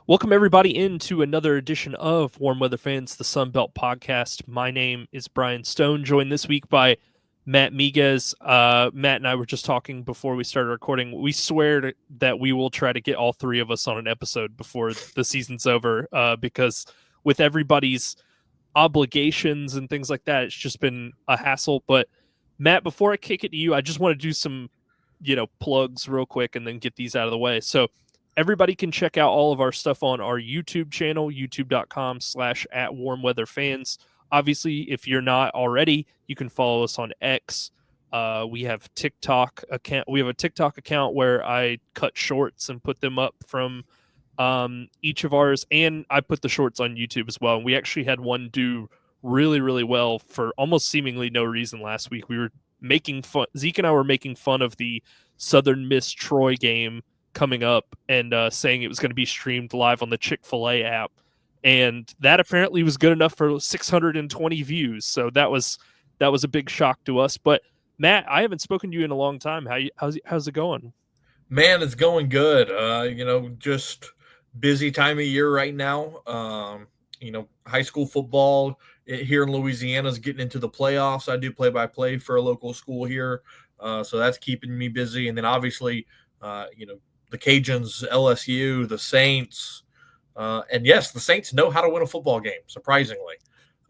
Welcome everybody into another edition of Warm Weather Fans, the Sun Belt podcast. My name is Brian Stone, joined this week by Matt Miguez. Matt and I were just talking before we started recording. We swear that we will try to get all three of us on an episode before the season's over, because with everybody's obligations and things like that, it's just been a hassle. But Matt, before I kick it to you, I just want to do some, plugs real quick and then get these out of the way. So everybody can check out all of our stuff on our YouTube channel, youtube.com/@warmweatherfans. Obviously, if you're not already, you can follow us on X. We have TikTok account. We have a TikTok account where I cut shorts and put them up from each of ours, and I put the shorts on YouTube as well. And we actually had one do really, really well for almost seemingly no reason last week. We were making fun. Zeke and I were making fun of the Southern Miss Troy game coming up and saying it was going to be streamed live on the Chick-fil-A app, and that apparently was good enough for 620 views. So that was a big shock to us. But Matt, I haven't spoken to you in a long time. How's it going? Man, it's going good. Just busy time of year right now. High school football here in Louisiana is getting into the playoffs. I do play-by-play for a local school here, so that's keeping me busy. And then obviously, the Cajuns, LSU, the Saints, and yes, the Saints know how to win a football game. Surprisingly,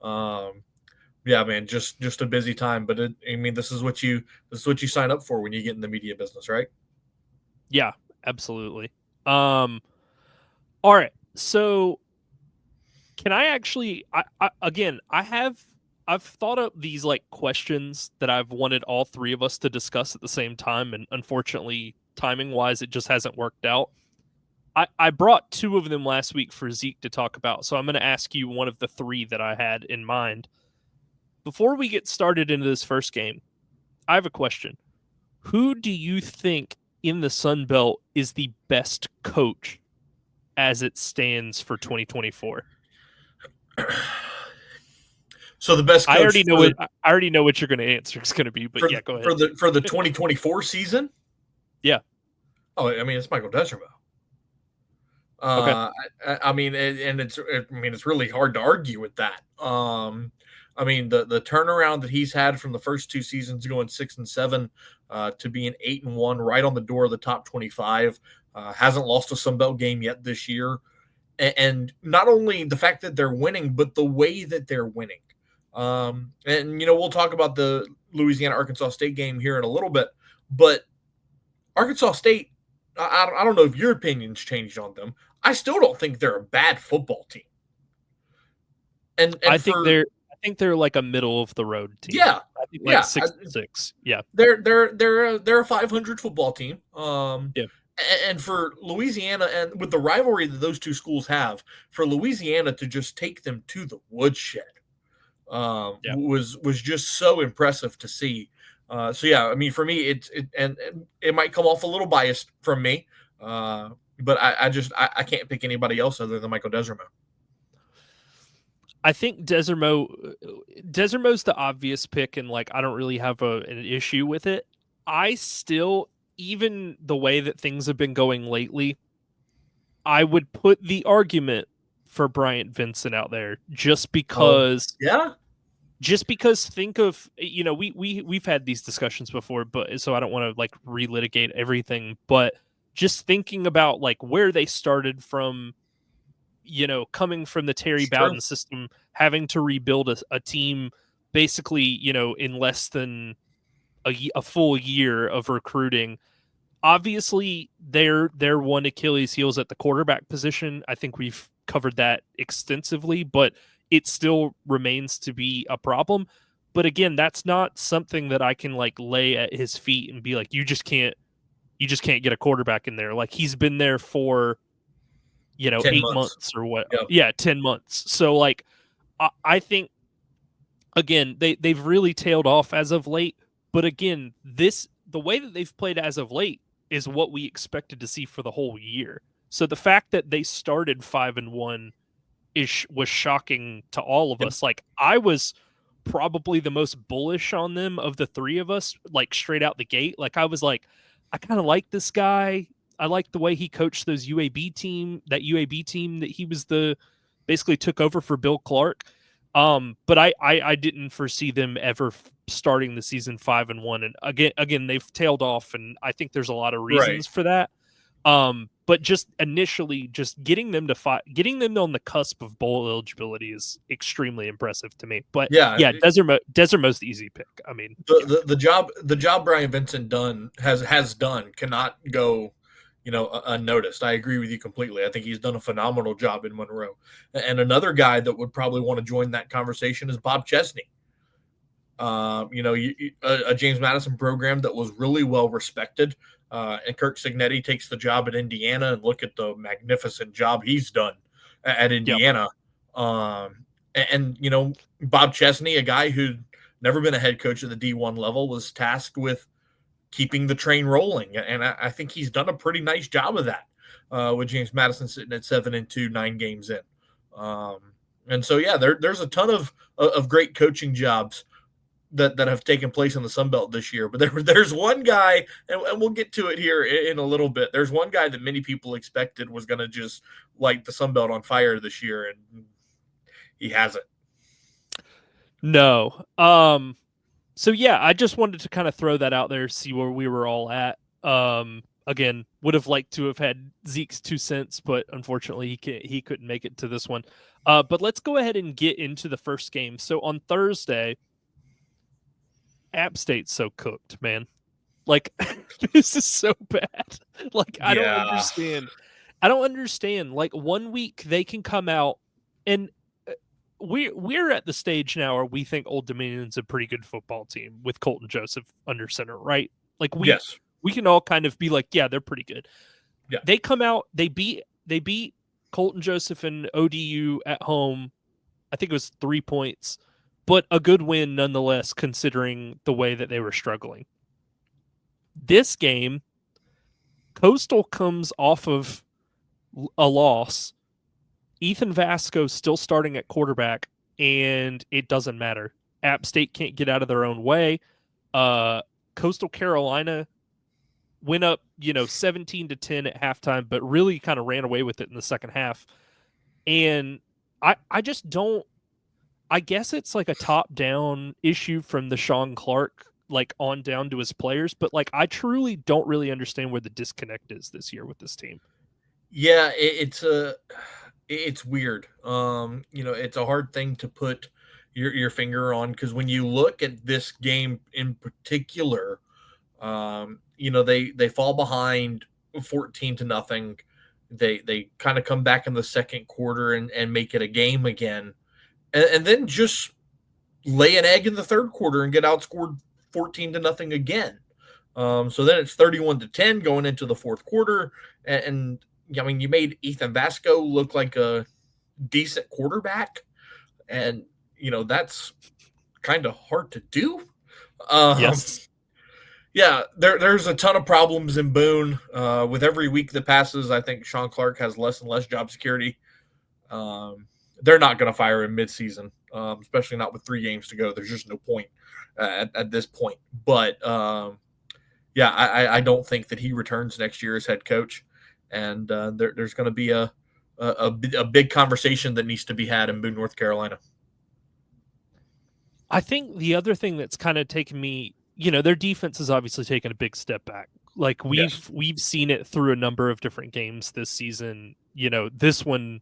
yeah, man, just a busy time. But this is what you sign up for when you get in the media business, right? Yeah, absolutely. All right. So can I actually I've thought up these like questions that I've wanted all three of us to discuss at the same time, and unfortunately, timing wise, it just hasn't worked out. I brought two of them last week for Zeke to talk about, so I'm going to ask you one of the three that I had in mind. Before we get started into this first game, I have a question. Who do you think in the Sun Belt is the best coach as it stands for 2024? So the best coach. I already know what you're going to answer is going to be, but yeah, go ahead. For the 2024 season. Yeah. Oh, I mean, it's Michael Desormeaux. Okay. It's really hard to argue with that. The turnaround that he's had from the first two seasons, going 6-7 to being 8-1, right on the door of the top 25. Hasn't lost a Sun Belt game yet this year, and not only the fact that they're winning, but the way that they're winning. We'll talk about the Louisiana-Arkansas State game here in a little bit, but Arkansas State, I don't know if your opinion's changed on them. I still don't think they're a bad football team. And I think they're like a middle of the road team. Yeah, I think like 6-6. Yeah, they're a 500 football team. Yeah. And for Louisiana, and with the rivalry that those two schools have, for Louisiana to just take them to the woodshed was just so impressive to see. For me, it might come off a little biased from me, but I can't pick anybody else other than Michael Desormeaux. I think Desormeau's the obvious pick, and like I don't really have an issue with it. I still, even the way that things have been going lately, I would put the argument for Bryant Vincent out there just because. Just because think of, we've had these discussions before, but so I don't want to like relitigate everything, but just thinking about like where they started from, coming from the Terry Bowden system, having to rebuild a team basically, in less than a full year of recruiting. Obviously, their one Achilles heel is at the quarterback position. I think we've covered that extensively, but it still remains to be a problem. But again, that's not something that I can like lay at his feet and be like, you just can't get a quarterback in there. Like he's been there for, 8 months or what? Yep. Yeah, 10 months. So like, I think again, they've really tailed off as of late. But again, the way that they've played as of late is what we expected to see for the whole year. So the fact that they started 5-1 was shocking to all of us. Like I was probably the most bullish on them of the three of us, like straight out the gate. Like I was like, I kind of like this guy. I like the way he coached that UAB team that he was basically took over for Bill Clark. But I didn't foresee them ever starting the season 5-1, and again they've tailed off, and I think there's a lot of Right. reasons for that. But just initially, just getting them on the cusp of bowl eligibility is extremely impressive to me. But Yeah. yeah, Desermo's the easy pick. I mean, yeah. The job Brian Vincent has done cannot go, unnoticed. I agree with you completely. I think he's done a phenomenal job in Monroe. And another guy that would probably want to join that conversation is Bob Chesney. A James Madison program that was really well respected. And Kirk Signetti takes the job at Indiana, and look at the magnificent job he's done at Yep. Indiana. And Bob Chesney, a guy who'd never been a head coach at the D1 level, was tasked with keeping the train rolling. And I think he's done a pretty nice job of that with James Madison sitting at 7-2, 9 games in. And so, yeah, there's a ton of great coaching jobs that have taken place in the Sun Belt this year. But there's one guy, and we'll get to it here in a little bit. There's one guy that many people expected was going to just light the Sun Belt on fire this year, and he hasn't. No. So yeah, I just wanted to kind of throw that out there, see where we were all at. Again, would have liked to have had Zeke's 2 cents, but unfortunately he couldn't make it to this one. But let's go ahead and get into the first game. So on Thursday, App State's so cooked, man. Like this is so bad. Like I don't understand. I don't understand. Like 1 week they can come out, and we're at the stage now where we think Old Dominion's a pretty good football team with Colton Joseph under center, right? Like we Yes. can all kind of be like, yeah, they're pretty good. Yeah. They come out, they beat Colton Joseph and ODU at home. I think it was 3 points, but a good win nonetheless, considering the way that they were struggling. This game, Coastal comes off of a loss. Ethan Vasco still starting at quarterback, and it doesn't matter. App State can't get out of their own way. Coastal Carolina went up, 17-10 at halftime, but really kind of ran away with it in the second half. And I just don't. I guess it's like a top-down issue from the Sean Clark, like on down to his players, but like I truly don't really understand where the disconnect is this year with this team. Yeah, it's weird. It's a hard thing to put your finger on, because when you look at this game in particular, they fall behind 14-0. They kind of come back in the second quarter and make it a game again, and then just lay an egg in the third quarter and get outscored 14-0 again. So then it's 31-10 going into the fourth quarter, and I mean, you made Ethan Vasco look like a decent quarterback, and that's kind of hard to do. Yes. Yeah, there's a ton of problems in Boone. With every week that passes, I think Sean Clark has less and less job security. They're not going to fire him midseason, especially not with 3 games to go. There's just no point at this point. But yeah, I don't think that he returns next year as head coach, and there's going to be a big conversation that needs to be had in Boone, North Carolina. I think the other thing that's kind of taken me, their defense has obviously taken a big step back. Like we've seen it through a number of different games this season. This one,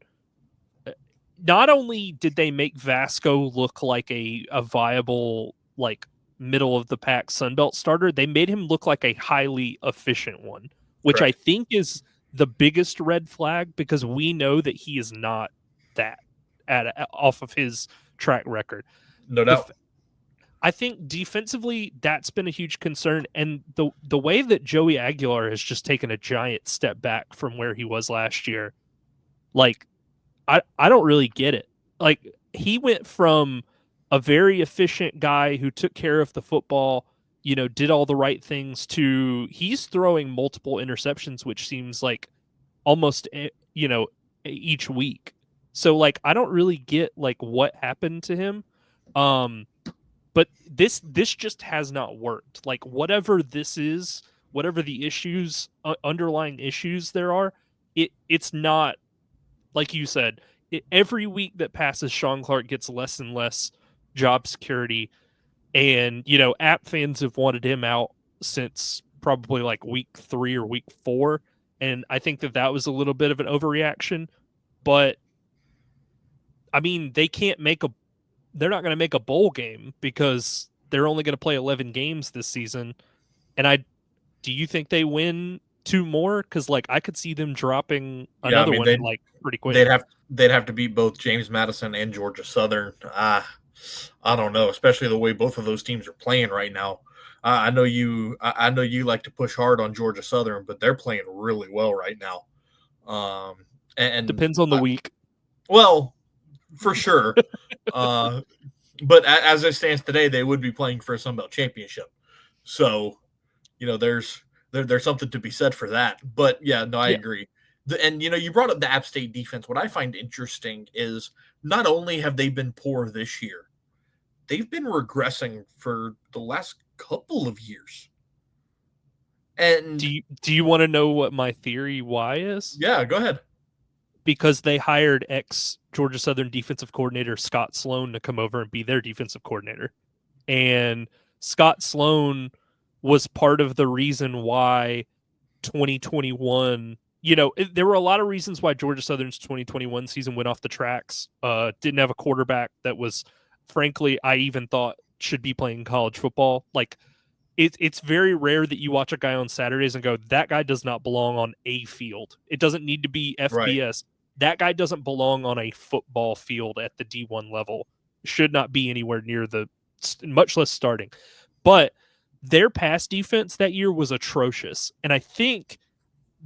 not only did they make Vasco look like a viable, like middle of the pack Sunbelt starter, they made him look like a highly efficient one, which Correct. I think is the biggest red flag, because we know that he is not that off of his track record. No doubt. I think defensively, that's been a huge concern. And the way that Joey Aguilar has just taken a giant step back from where he was last year, like, I don't really get it. Like, he went from a very efficient guy who took care of the football, did all the right things, to he's throwing multiple interceptions, which seems like almost, each week. So, like, I don't really get, like, what happened to him. But this just has not worked. Like, whatever this is, whatever the issues, underlying issues there are, it's not like you said. Every week that passes, Sean Clark gets less and less job security, and App fans have wanted him out since probably like week 3 or week 4, and I think that was a little bit of an overreaction. But I mean, they're not going to make a bowl game because they're only going to play 11 games this season. And do you think they win 2 more? Because like I could see them dropping Yeah, I another mean one like pretty they'd quick. have they'd have to beat both James Madison and Georgia Southern. I don't know, especially the way both of those teams are playing right now. I know you like to push hard on Georgia Southern, but they're playing really well right now. And Depends on the week. well, for sure. uh, but as it stands today, they would be playing for a Sun Belt championship. So there's something to be said for that. But yeah, no, I Yeah. agree. And you brought up the App State defense. What I find interesting is not only have they been poor this year, they've been regressing for the last couple of years. And Do you want to know what my theory why is? yeah, go ahead. Because they hired ex Georgia Southern defensive coordinator Scott Sloan to come over and be their defensive coordinator. And Scott Sloan was part of the reason why 2021, there were a lot of reasons why Georgia Southern's 2021 season went off the tracks. Didn't have a quarterback that was, frankly, I even thought should be playing college football. Like, it's very rare that you watch a guy on Saturdays and go, that guy does not belong on a field. It doesn't need to be Right. FBS. That guy doesn't belong on a football field at the D1 level. Should not be anywhere near much less starting. But their pass defense that year was atrocious. And I think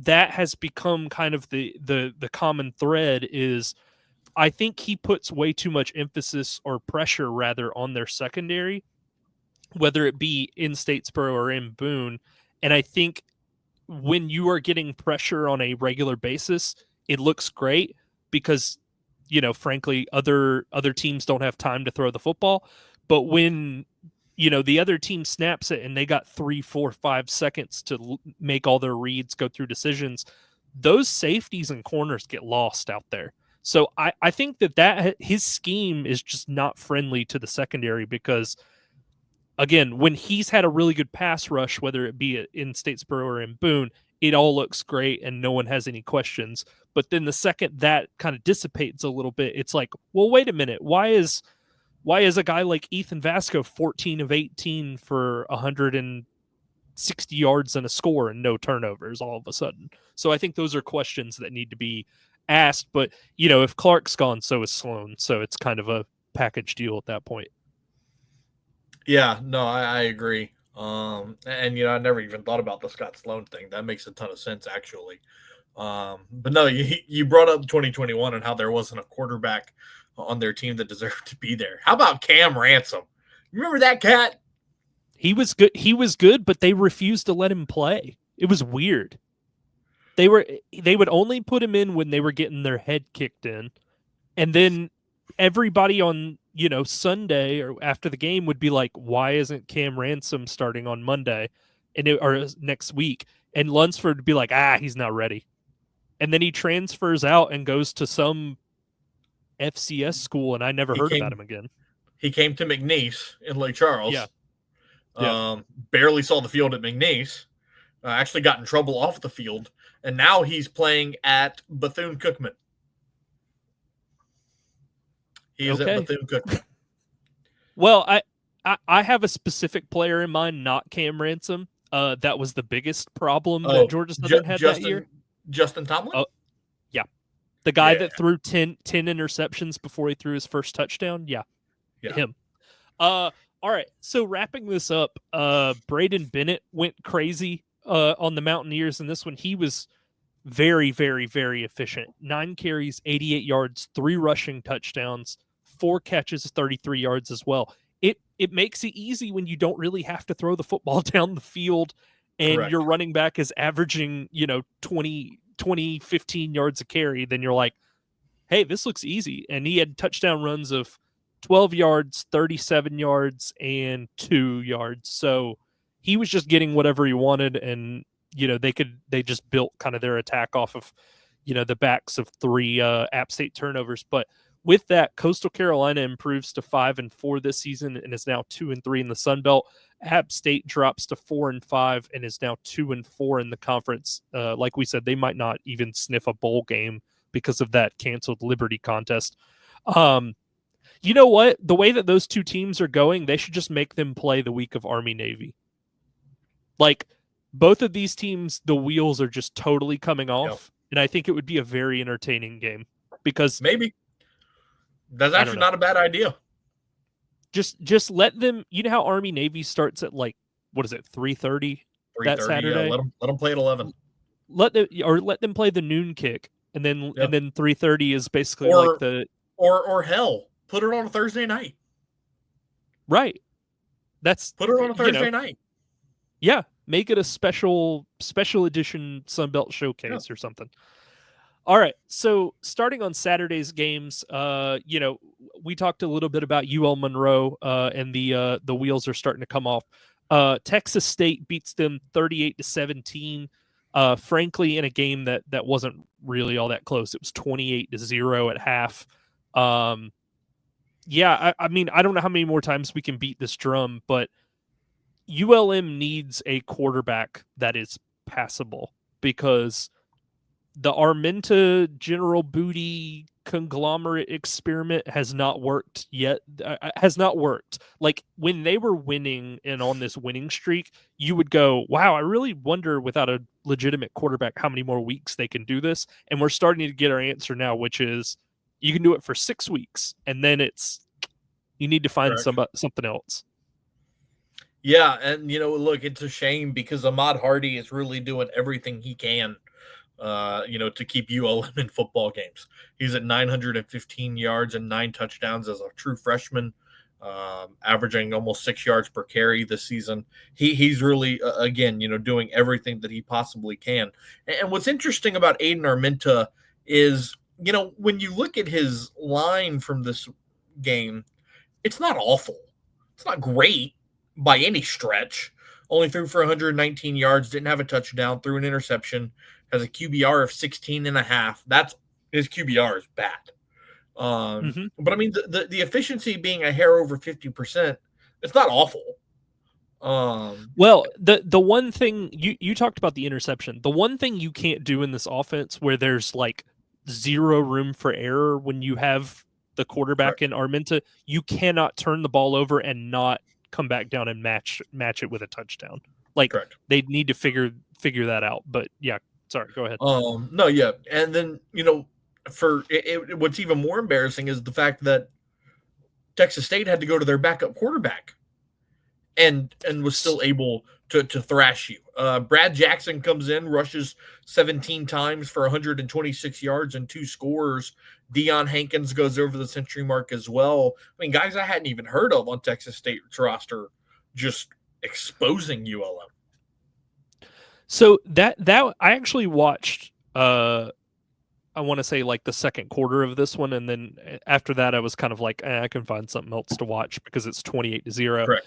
that has become kind of the common thread is I think he puts way too much emphasis or pressure rather on their secondary, whether it be in Statesboro or in Boone. And I think when you are getting pressure on a regular basis, it looks great because, frankly, other teams don't have time to throw the football. But when, the other team snaps it and they got 3, 4, 5 seconds to make all their reads, go through decisions, those safeties and corners get lost out there. So I think that his scheme is just not friendly to the secondary because, again, when he's had a really good pass rush, whether it be in Statesboro or in Boone, it all looks great and no one has any questions. But then the second that kind of dissipates a little bit, it's like, well, wait a minute. Why is a guy like Ethan Vasco 14 of 18 for 160 yards and a score and no turnovers all of a sudden? So I think those are questions that need to be asked. But, if Clark's gone, so is Sloan. So it's kind of a package deal at that point. Yeah, no, I agree. And I never even thought about the Scott Sloan thing. That makes a ton of sense, actually. But no, you brought up 2021 and how there wasn't a quarterback on their team that deserved to be there. How about Cam Ransom? Remember that cat? He was good, but they refused to let him play. It was weird. They would only put him in when they were getting their head kicked in, and then everybody on Sunday or after the game would be like, "Why isn't Cam Ransom starting on Monday, or next week?" And Lunsford would be like, he's not ready," and then he transfers out and goes to some FCS school, and I never He heard about came him again. he came to McNeese in Lake Yeah, Charles. yeah. Barely saw the field at McNeese. Actually got in trouble off the field, and now he's playing at Bethune-Cookman. He is at Okay. Bethune-Cookman. Well, I have a specific player in mind, not Cam Ransom. That was the biggest problem that Oh, Georgia Southern had that year. Justin Tomlin? Oh, yeah. The guy Yeah, that threw 10 interceptions before he threw his first touchdown. Yeah, yeah. him. All right. So wrapping this up, Braden Bennett went crazy on the Mountaineers in this one. He was very, very, very efficient. 9 carries, 88 yards, 3 rushing touchdowns, 4 catches, 33 yards as well. It makes it easy when you don't really have to throw the football down the field and your Correct. running back is averaging, 20, 15 yards a carry. Then you're like, hey, this looks easy. And he had touchdown runs of 12 yards, 37 yards, and 2 yards. So he was just getting whatever he wanted, and they just built kind of their attack off of the backs of three App State turnovers. But with that, Coastal Carolina improves to 5-4 this season and is now 2-3 in the Sun Belt. App State drops to 4-5 and is now 2-4 in the conference. Like we said, they might not even sniff a bowl game because of that canceled Liberty contest. You know what? The way that those two teams are going, they should just make them play the week of Army Navy. Like, both of these teams, the wheels are just totally coming off, and I think it would be a very entertaining game because maybe that's actually not a bad idea. Just let them. You know how Army Navy starts at like, what is it, 3:30 that Saturday? Yeah, let them play at 11. Let them play the noon kick, and then 3:30 is basically like the or hell, put it on a Thursday night. Right. Put it on a Thursday night. Yeah, make it a special edition Sunbelt showcase or something. All right, so starting on Saturday's games, we talked a little bit about UL Monroe, and the wheels are starting to come off. Texas State beats them 38-17. Frankly, in a game that wasn't really all that close. It was 28-0 at half. I mean, I don't know how many more times we can beat this drum, but ULM needs a quarterback that is passable because the Arminta General Booty conglomerate experiment has not worked yet. Has not worked. Like, when they were winning and on this winning streak, you would go, wow, I really wonder without a legitimate quarterback how many more weeks they can do this. And we're starting to get our answer now, which is you can do it for 6 weeks, and then you need to find something else. Yeah, and look, it's a shame because Ahmad Hardy is really doing everything he can, to keep ULM in football games. He's at 915 yards and 9 touchdowns as a true freshman, averaging almost 6 yards per carry this season. He's really, again, doing everything that he possibly can. And what's interesting about Aiden Arminta is, when you look at his line from this game, it's not awful. It's not great by any stretch. Only threw for 119 yards, didn't have a touchdown, threw an interception, has a QBR of 16.5. That's his QBR is bad. But I mean, the efficiency being a hair over 50%, it's not awful. Well, the one thing you talked about the interception. The one thing you can't do in this offense where there's like zero room for error when you have the quarterback in Arminta, you cannot turn the ball over and not come back down and match it with a touchdown. Like, they need to figure that out. But yeah, sorry, go ahead. No, yeah. And then, what's even more embarrassing is the fact that Texas State had to go to their backup quarterback and was still able to thrash you. Brad Jackson comes in, rushes 17 times for 126 yards and 2 scores. Deion Hankins goes over the century mark as well. I mean, guys I hadn't even heard of on Texas State's roster just exposing ULM. So that I actually watched, I want to say like the second quarter of this one, and then after that I was kind of like, I can find something else to watch because it's 28-0. Correct.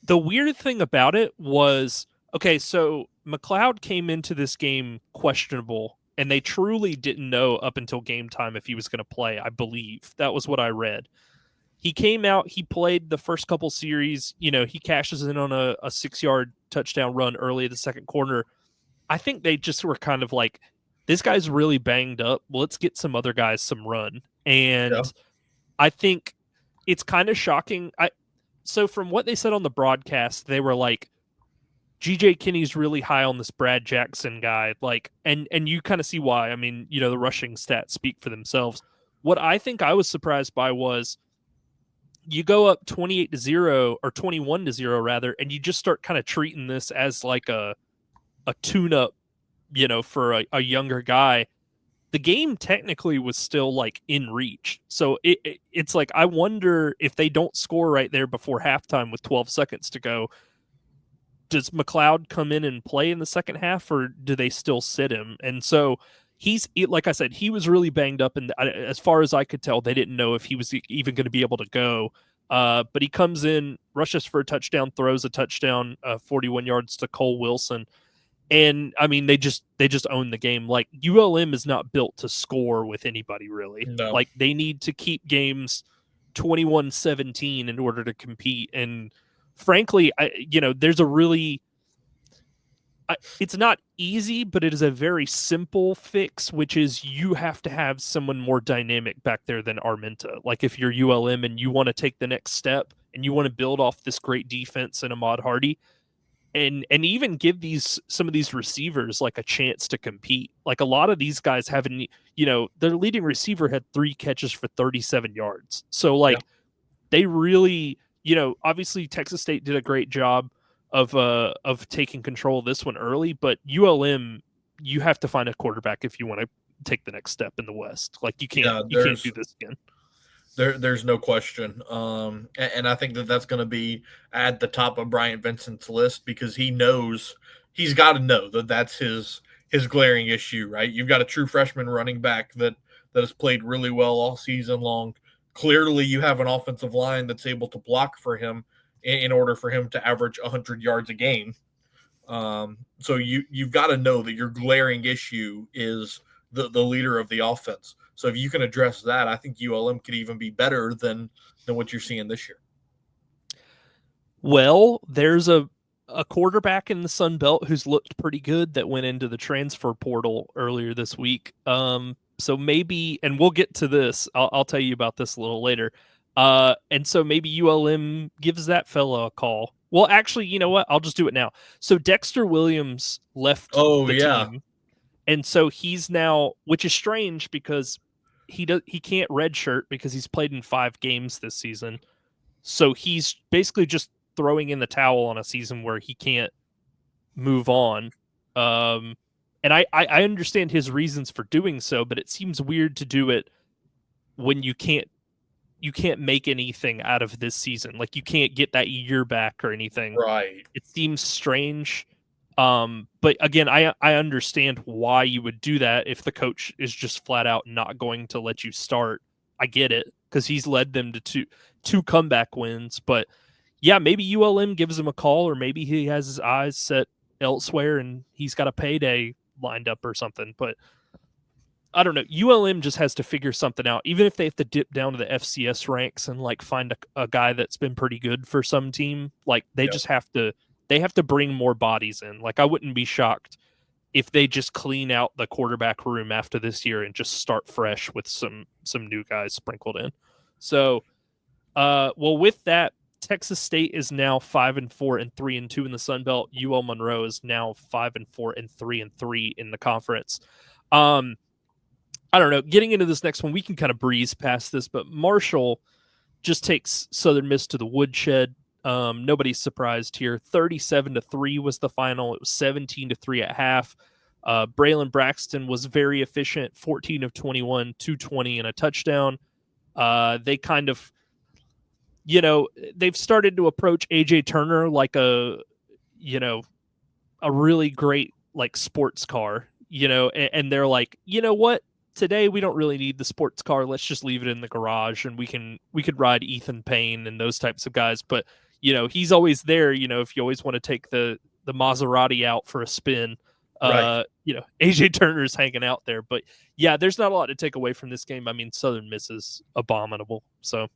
The weird thing about it was, okay, so McLeod came into this game questionable, and they truly didn't know up until game time if he was going to play, I believe. That was what I read. He came out, he played the first couple series, he cashes in on a 6-yard touchdown run early in the second quarter. I think they just were kind of like, this guy's really banged up. Let's get some other guys some run. And I think it's kind of shocking. So from what they said on the broadcast, they were like, GJ Kinney's really high on this Brad Jackson guy. Like, and you kind of see why. I mean, the rushing stats speak for themselves. What I think I was surprised by was you go up 28-0 or 21-0 rather, and you just start kind of treating this as like a tune-up, for a younger guy. The game technically was still like in reach. So it's like, I wonder if they don't score right there before halftime with 12 seconds to go, does McLeod come in and play in the second half, or do they still sit him? And so like I said, he was really banged up. And as far as I could tell, they didn't know if he was even going to be able to go. But he comes in, rushes for a touchdown, throws a touchdown, 41 yards to Cole Wilson. And I mean, they just own the game. Like ULM is not built to score with anybody really. No. Like they need to keep games 21-17 in order to compete. And frankly, there's a really it's not easy, but it is a very simple fix, which is you have to have someone more dynamic back there than Armenta. Like if you're ULM and you want to take the next step and you want to build off this great defense and Ahmad Hardy, and even give some of these receivers like a chance to compete. Like a lot of these guys haven't, their leading receiver had 3 catches for 37 yards. So Yeah. like they really, obviously Texas State did a great job of taking control of this one early, but ULM, you have to find a quarterback if you want to take the next step in the West. Like you can't do this again. There's no question. And I think that that's going to be at the top of Bryant Vincent's list because he's got to know that that's his glaring issue, right? You've got a true freshman running back that has played really well all season long. Clearly, you have an offensive line that's able to block for him in order for him to average 100 yards a game. So you've got to know that your glaring issue is the leader of the offense. So if you can address that, I think ULM could even be better than what you're seeing this year. Well, there's a quarterback in the Sun Belt who's looked pretty good that went into the transfer portal earlier this week. So maybe, and we'll get to this. I'll tell you about this a little later. And so maybe ULM gives that fellow a call. Well, actually, you know what? I'll just do it now. So Dexter Williams left the team. And so he's now, which is strange because he can't redshirt because he's played in 5 games this season. So he's basically just throwing in the towel on a season where he can't move on. And I understand his reasons for doing so, but it seems weird to do it when you can't make anything out of this season. Like you can't get that year back or anything. Right. It seems strange. But again, I understand why you would do that if the coach is just flat out not going to let you start. I get it because he's led them to two comeback wins. But yeah, maybe ULM gives him a call, or maybe he has his eyes set elsewhere and he's got a payday lined up or something. But I don't know. ULM just has to figure something out, even if they have to dip down to the FCS ranks and like find a guy that's been pretty good for some team. Like they just have to. They have to bring more bodies in. Like I wouldn't be shocked if they just clean out the quarterback room after this year and just start fresh with some new guys sprinkled in. So, well, with that, Texas State is now 5-4 and 3-2 in the Sun Belt. UL Monroe is now 5-4 and 3-3 in the conference. I don't know. Getting into this next one, we can kind of breeze past this, but Marshall just takes Southern Miss to the woodshed. Nobody's surprised here. 37-3 was the final. It was 17-3 at half. Braylon Braxton was very efficient, 14 of 21, 220 and a touchdown. They kind of, they've started to approach AJ Turner like a really great like sports car, and they're like, you know what? Today we don't really need the sports car. Let's just leave it in the garage and we could ride Ethan Payne and those types of guys. But he's always there, if you always want to take the Maserati out for a spin. Right. AJ Turner's hanging out there. But yeah, there's not a lot to take away from this game. I mean, Southern Miss is abominable. So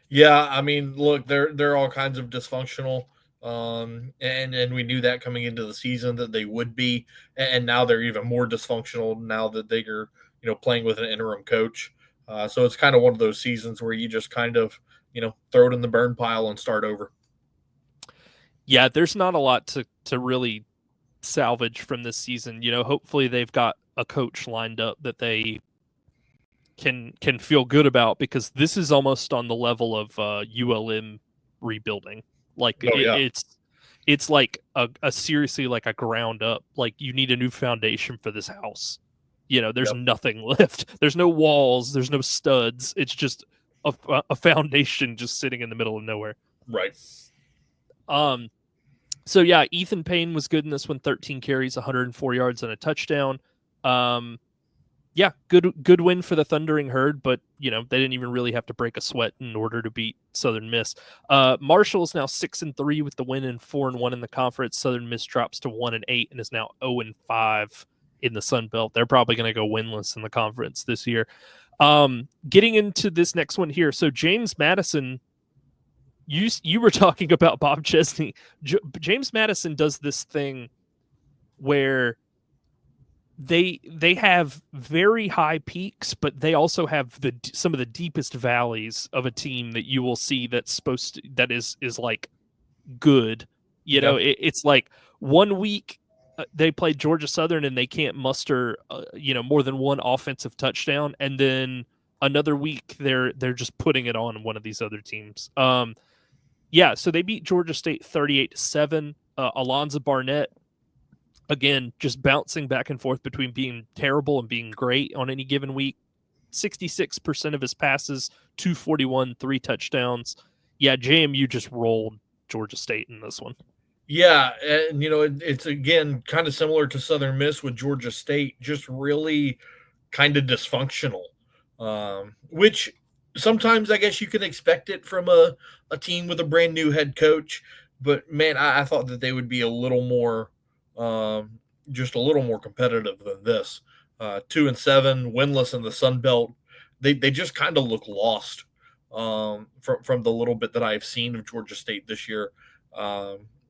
yeah, I mean, look, they're all kinds of dysfunctional. And we knew that coming into the season that they would be, and now they're even more dysfunctional now that they're playing with an interim coach. So it's kind of one of those seasons where you just kind of throw it in the burn pile and start over. Yeah, there's not a lot to really salvage from this season. Hopefully they've got a coach lined up that they can feel good about, because this is almost on the level of ULM rebuilding. Like it's like a seriously like a ground up. Like you need a new foundation for this house. There's nothing left. There's no walls. There's no studs. It's just a foundation just sitting in the middle of nowhere. Right. So yeah, Ethan Payne was good in this one. 13 carries, 104 yards, and a touchdown. Yeah, good win for the Thundering Herd, but they didn't even really have to break a sweat in order to beat Southern Miss. Marshall is now 6-3 with the win and 4-1 in the conference. Southern Miss drops to 1-8 and is now 0-5 in the Sun Belt. They're probably going to go winless in the conference this year. Getting into this next one here, so James Madison. You were talking about Bob Chesney. James Madison does this thing where they have very high peaks, but they also have some of the deepest valleys of a team that you will see that is like good. Yeah. It's like 1 week they play Georgia Southern and they can't muster more than one offensive touchdown, and then another week they're just putting it on one of these other teams. Yeah, so they beat Georgia State 38-7. Alonzo Barnett, again, just bouncing back and forth between being terrible and being great on any given week. 66% of his passes, 241, 3 touchdowns. Yeah, JMU just rolled Georgia State in this one. Yeah, and it's again kind of similar to Southern Miss with Georgia State, just really kind of dysfunctional, which sometimes I guess you can expect it from a team with a brand new head coach. But man, I thought that they would be a little more, just a little more competitive than this. 2-7, winless in the Sun Belt. They just kind of look lost from the little bit that I've seen of Georgia State this year.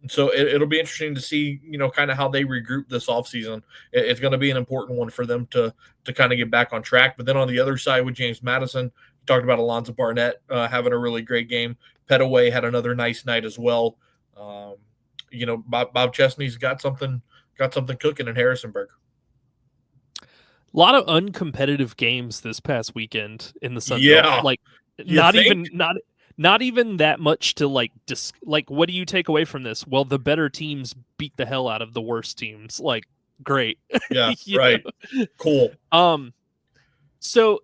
So it'll be interesting to see, kind of how they regroup this offseason. It's going to be an important one for them to kind of get back on track. But then on the other side with James Madison, you talked about Alonzo Barnett having a really great game. Petaway had another nice night as well. Bob Chesney's got something cooking in Harrisonburg. A lot of uncompetitive games this past weekend in the Sun Belt. Yeah, Like you think? not even that much to like what do you take away from this? Well, the better teams beat the hell out of the worst teams. Like, great. Yeah, right. know? Cool. So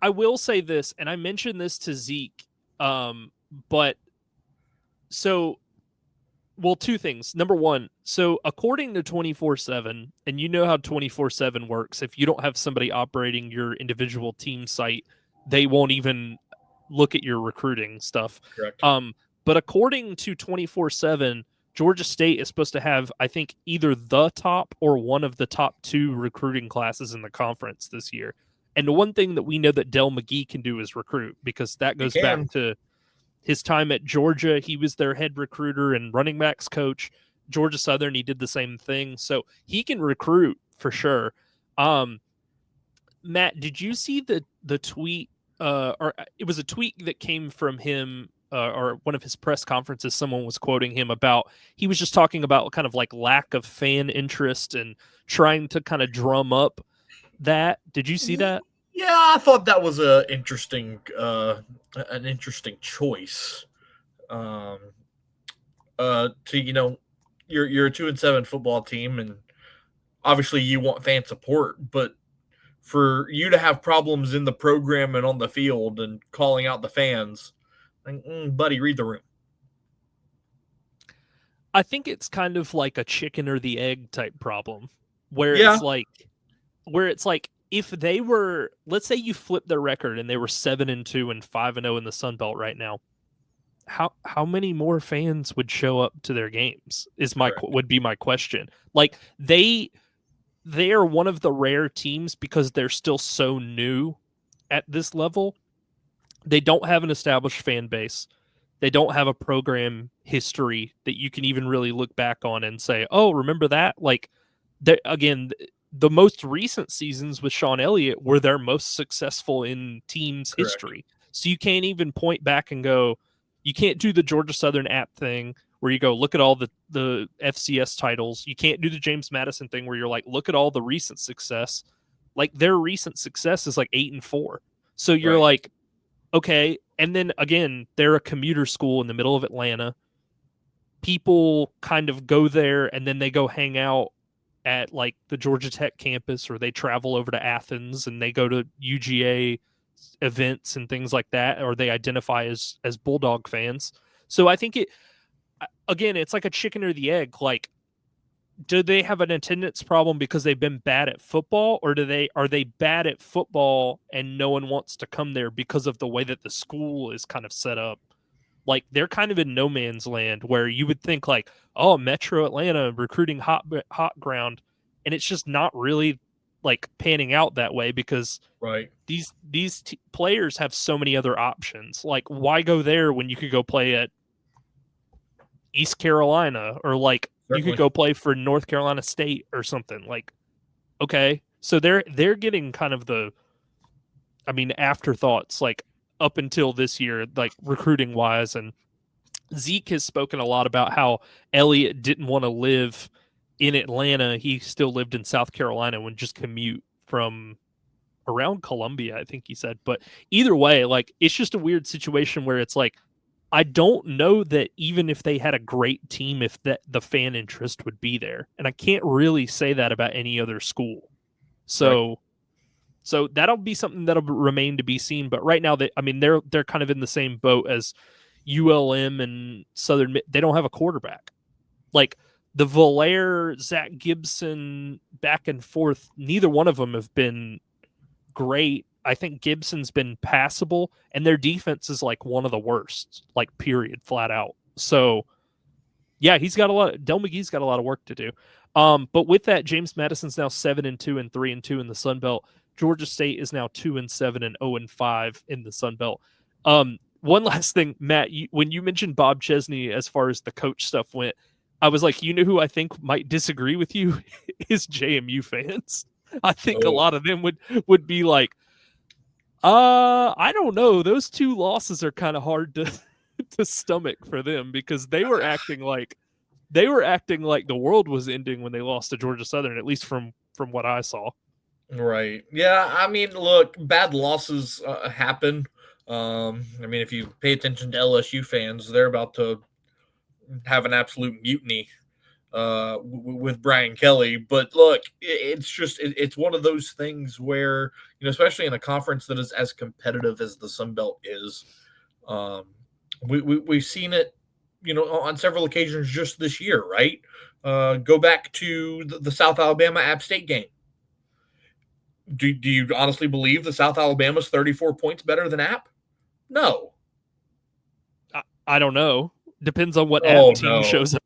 I will say this, and I mentioned this to Zeke, but so well, two things. Number one, so according to 24/7, and you know how 24/7 works, if you don't have somebody operating your individual team site, they won't even look at your recruiting stuff. Correct. But according to 24/7, Georgia State is supposed to have, I think, either the top or one of the top 2 recruiting classes in the conference this year. And the one thing that we know that Del McGee can do is recruit, because that goes back to his time at Georgia. He was their head recruiter and running backs coach. Georgia Southern, he did the same thing. So he can recruit for sure. Matt, did you see the tweet? Or it was a tweet that came from him, or one of his press conferences. Someone was quoting him about, he was just talking about kind of like lack of fan interest and trying to kind of drum up that. Did you see that? Yeah, I thought that was an interesting choice. You're a 2-7 football team, and obviously you want fan support, but for you to have problems in the program and on the field and calling out the fans, like, buddy, read the room. I think it's kind of like a chicken or the egg type problem, where it's like if they were, let's say you flip their record and they were 7-2 and 5-0 in the Sun Belt right now, how many more fans would show up to their games would be my question. Like, they are one of the rare teams, because they're still so new at this level. They don't have an established fan base. They don't have a program history that you can even really look back on and say, oh, remember that? Like, again, the most recent seasons with Sean Elliott were their most successful in team's history. So you can't even point back and go, you can't do the Georgia Southern app thing where you go, look at all the FCS titles. You can't do the James Madison thing where you're like, look at all the recent success. Like, their recent success is like 8-4. So you're like, okay. And then again, they're a commuter school in the middle of Atlanta. People kind of go there and then they go hang out at like the Georgia Tech campus, or they travel over to Athens and they go to UGA events and things like that, or they identify as Bulldog fans. So I think it's like a chicken or the egg. Like, do they have an attendance problem because they've been bad at football, or are they bad at football and no one wants to come there because of the way that the school is kind of set up? Like they're kind of in no man's land where you would think like, oh, Metro Atlanta recruiting hot ground, and it's just not really like panning out that way because Right. these players have so many other options. Like, why go there when you could go play at East Carolina, or like you could Certainly. go play for North Carolina State or something? Like, okay, so they're getting kind of afterthoughts like up until this year, like recruiting wise. And Zeke has spoken a lot about how Elliott didn't want to live in Atlanta. He still lived in South Carolina and would just commute from around Columbia, I think he said. But either way, like it's just a weird situation where it's like I don't know that even if they had a great team, if that the fan interest would be there. And I can't really say that about any other school. Right. So that'll be something that'll remain to be seen. But right now, they're kind of in the same boat as ULM and Southern. They don't have a quarterback. Like the Valaire, Zach Gibson, back and forth. Neither one of them have been great. I think Gibson's been passable, and their defense is like one of the worst. Like period, flat out. So yeah, Del McGee's got a lot of work to do. But with that, James Madison's now 7-2 and 3-2 in the Sun Belt. Georgia State is now 2-7 and 0-5 in the Sun Belt. One last thing, Matt, when you mentioned Bob Chesney as far as the coach stuff went, I was like, you know who I think might disagree with you is JMU fans. I think a Oh, lot of them would be like, I don't know. Those two losses are kind of hard to to stomach for them because they were acting like the world was ending when they lost to Georgia Southern, at least from what I saw. right. Yeah. I mean, look, bad losses happen. I mean, if you pay attention to LSU fans, they're about to have an absolute mutiny with Brian Kelly. But look, it's one of those things where, especially in a conference that is as competitive as the Sun Belt is, um, we've seen it, on several occasions just this year, right? Go back to the South Alabama App State game. Do you honestly believe the South Alabama's 34 points better than App? No. I don't know. Depends on what app Oh team no. shows up.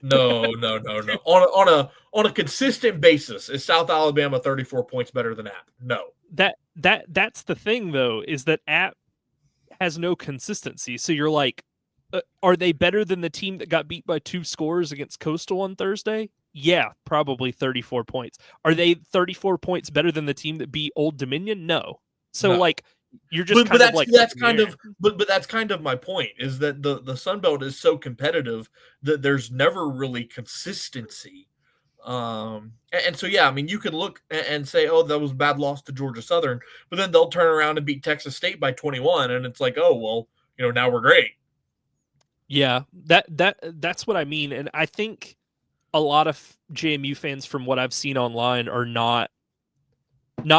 No, no, no, no. On a consistent basis, is South Alabama 34 points better than App? No. That's the thing though, is that app has no consistency. So you're like, are they better than the team that got beat by 2 scores against Coastal on Thursday? Yeah, probably 34 points. Are they 34 points better than the team that beat Old Dominion? No. So No. like you're just But kind of like that's kind of but that's kind of my point, is that the Sun Belt is so competitive that there's never really consistency. And so yeah, I mean, you could look and say, oh, that was a bad loss to Georgia Southern, but then they'll turn around and beat Texas State by 21, and it's like, oh well, now we're great. Yeah, that's what I mean. And I think a lot of JMU fans from what I've seen online are not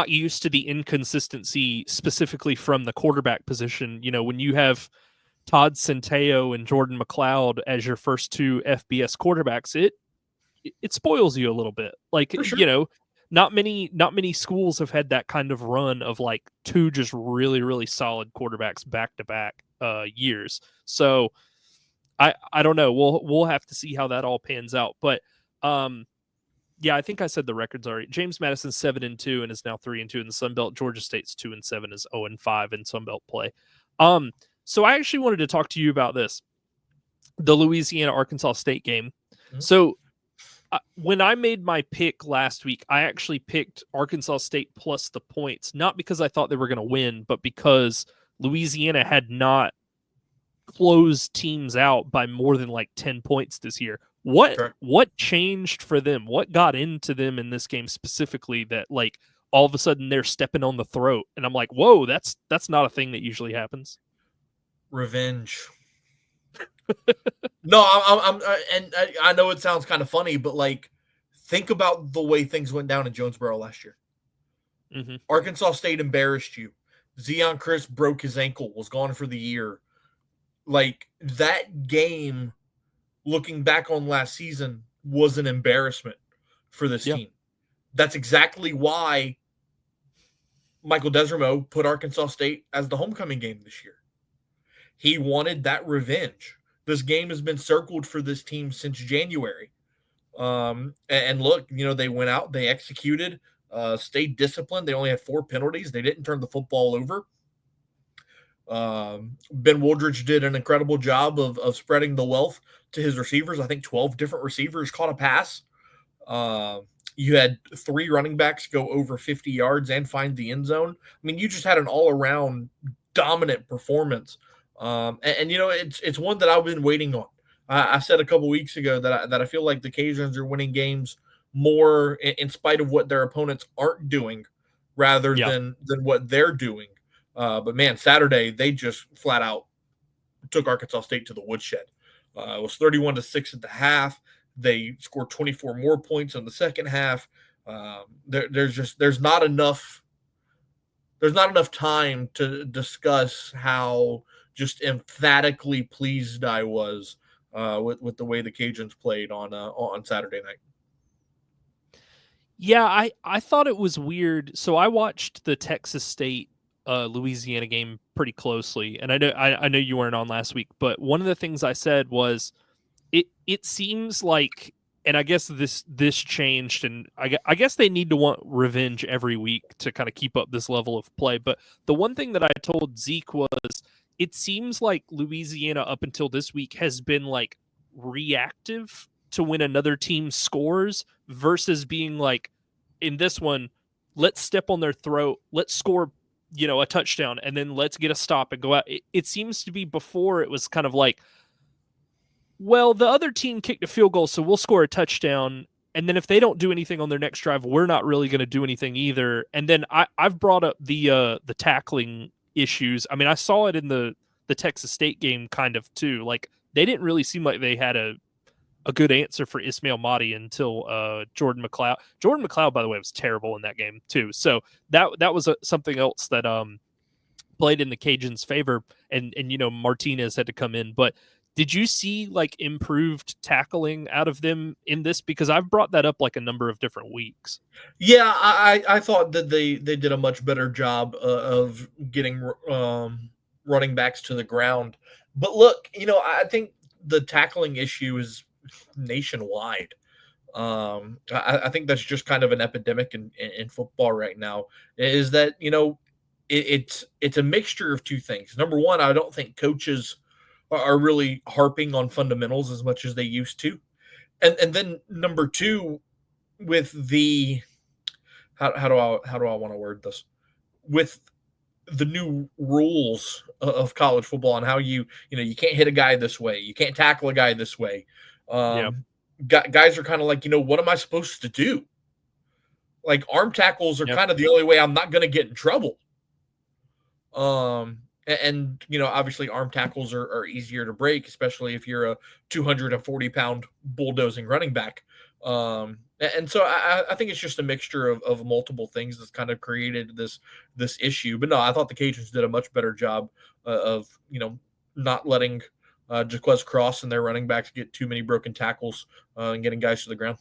used to the inconsistency specifically from the quarterback position. When you have Todd Centeio and Jordan McLeod as your first 2 FBS quarterbacks, it spoils you a little bit. Like, For sure. not many schools have had that kind of run of like 2 just really, really solid quarterbacks back to back years. So I don't know. We'll have to see how that all pans out. But yeah, I think I said the records already. James Madison's 7-2 and is now 3-2 in the Sun Belt. Georgia State's 2-7 is 0-5 in Sun Belt play. So I actually wanted to talk to you about this, the Louisiana Arkansas State game. Mhm. So when I made my pick last week, I actually picked Arkansas State plus the points, not because I thought they were going to win, but because Louisiana had not closed teams out by more than like 10 points this year. Correct. What changed for them? What got into them in this game specifically that like all of a sudden they're stepping on the throat? And I'm like, whoa, that's not a thing that usually happens. Revenge. No, and I know it sounds kind of funny, but like, think about the way things went down in Jonesboro last year. Mm-hmm. Arkansas State embarrassed you. Zion Chris broke his ankle, was gone for the year. Like, that game, looking back on last season, was an embarrassment for this Yeah. team. That's exactly why Michael Desormeaux put Arkansas State as the homecoming game this year. He wanted that revenge. This game has been circled for this team since January. And look, they went out, they executed, stayed disciplined. They only had 4 penalties. They didn't turn the football over. Ben Woodridge did an incredible job of spreading the wealth to his receivers. I think 12 different receivers caught a pass. Uh, you had 3 running backs go over 50 yards and find the end zone. I mean, you just had an all-around dominant performance. It's one that I've been waiting on. I said a couple weeks ago that I feel like the Cajuns are winning games more in spite of what their opponents aren't doing, rather Yeah. than what they're doing. But man, Saturday they just flat out took Arkansas State to the woodshed. It was 31-6 at the half. They scored 24 more points in the second half. There's not enough time to discuss how just emphatically pleased I was with the way the Cajuns played on Saturday night. Yeah, I thought it was weird. So I watched the Texas State Louisiana game pretty closely, and I know you weren't on last week, but one of the things I said was it seems like, and I guess this changed, and I guess they need to want revenge every week to kind of keep up this level of play. But the one thing that I told Zeke was, it seems like Louisiana up until this week has been like reactive to when another team scores versus being like, in this one, let's step on their throat, let's score, a touchdown, and then let's get a stop and go out. It seems to be, before it was kind of like, well, the other team kicked a field goal, so we'll score a touchdown. And then if they don't do anything on their next drive, we're not really going to do anything either. And then I've brought up the tackling issues. I mean, I saw it in the Texas State game kind of too. Like, they didn't really seem like they had a good answer for Ismail Mahdi until Jordan McLeod. Jordan McLeod, by the way, was terrible in that game too. So that was something else that played in the Cajuns' favor, and Martinez had to come in. But did you see like improved tackling out of them in this? Because I've brought that up like a number of different weeks. Yeah, I thought that they did a much better job of getting running backs to the ground. But look, I think the tackling issue is nationwide. I think that's just kind of an epidemic in football right now. Is that it's a mixture of two things. Number one, I don't think coaches are really harping on fundamentals as much as they used to, and then number two, with the how do I want to word this, with the new rules of college football and how you can't hit a guy this way, you can't tackle a guy this way. Yeah. Guys are kind of like, what am I supposed to do? Like, arm tackles are Yeah. kind of the only way I'm not going to get in trouble. Obviously arm tackles are easier to break, especially if you're a 240-pound bulldozing running back. And so I think it's just a mixture of multiple things that's kind of created this issue. But no, I thought the Cajuns did a much better job of not letting Jaquez Cross and their running backs get too many broken tackles and getting guys to the ground.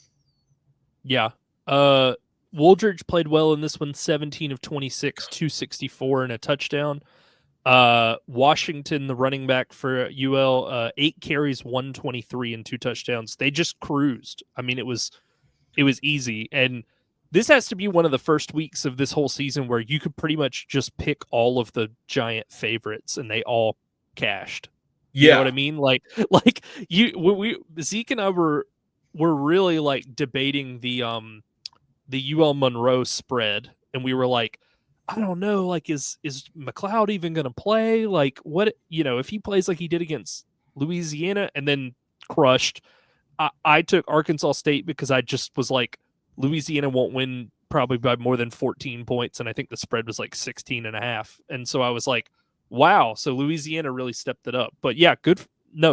Yeah. Wooldridge played well in this one, 17 of 26, 264 and a touchdown. Washington, the running back for UL, 8 carries, 123 and 2 touchdowns. They just cruised. I mean, it was easy. And this has to be one of the first weeks of this whole season where you could pretty much just pick all of the giant favorites and they all cashed. You know what I mean? Like Zeke and I were really like debating the UL Monroe spread, and we were like, I don't know, like is McLeod even going to play? Like, what, if he plays like he did against Louisiana and then crushed. I took Arkansas State because I just was like, Louisiana won't win probably by more than 14 points, and I think the spread was like 16 and a half. And so I was like, wow, so Louisiana really stepped it up. But yeah,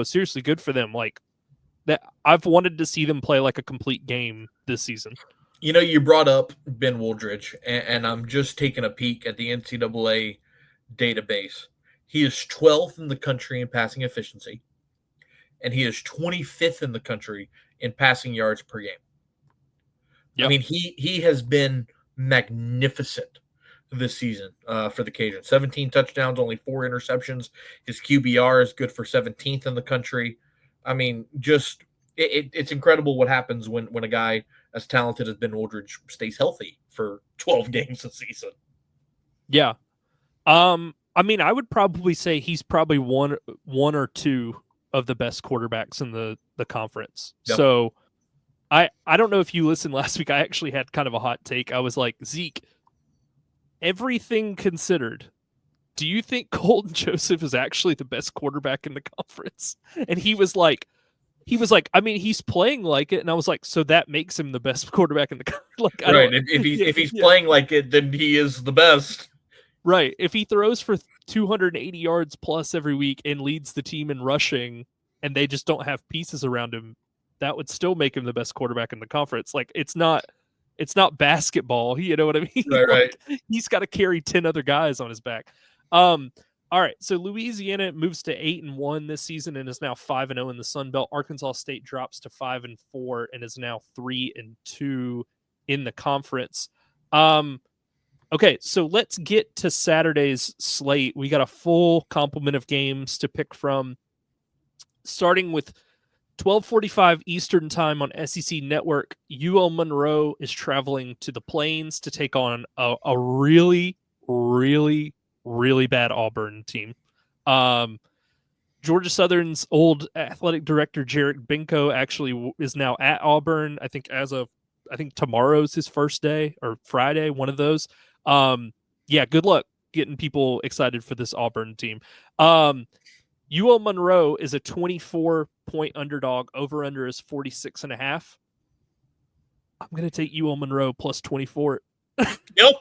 seriously, good for them. Like, that, I've wanted to see them play like a complete game this season. You brought up Ben Woodridge, and I'm just taking a peek at the NCAA database. He is 12th in the country in passing efficiency, and he is 25th in the country in passing yards per game. I Yep. mean, he has been magnificent this season for the Cajuns. 17 touchdowns, only 4 interceptions. His QBR is good for 17th in the country. I mean, just it's incredible what happens when a guy as talented as Ben Wooldridge stays healthy for 12 games a season. Yeah. I mean, I would probably say he's probably one or two of the best quarterbacks in the conference. Yep. So I don't know if you listened last week. I actually had kind of a hot take. I was like, Zeke, everything considered, do you think Colton Joseph is actually the best quarterback in the conference? And he was like, I mean, he's playing like it. And I was like, so that makes him the best quarterback in the conference. Like, I Right. don't. If he's playing like it, then he is the best. Right. If he throws for 280 yards plus every week and leads the team in rushing, and they just don't have pieces around him, that would still make him the best quarterback in the conference. Like, it's not basketball. You know what I mean? Right, right. Like, he's got to carry 10 other guys on his back. All right. So Louisiana moves to 8-1 this season and is now 5-0 in the Sun Belt. Arkansas State drops to 5-4 and is now 3-2 in the conference. Okay, so let's get to Saturday's slate. We got a full complement of games to pick from, starting with 12:45 Eastern Time on SEC Network. UL Monroe is traveling to the Plains to take on a really, really, really bad Auburn team. Georgia Southern's old athletic director, Jarek Benko, actually is now at Auburn. I think tomorrow's his first day, or Friday, one of those. Yeah, good luck getting people excited for this Auburn team. UL Monroe is a 24-point underdog. Over under is 46.5. I'm going to take UL Monroe plus 24. Yep.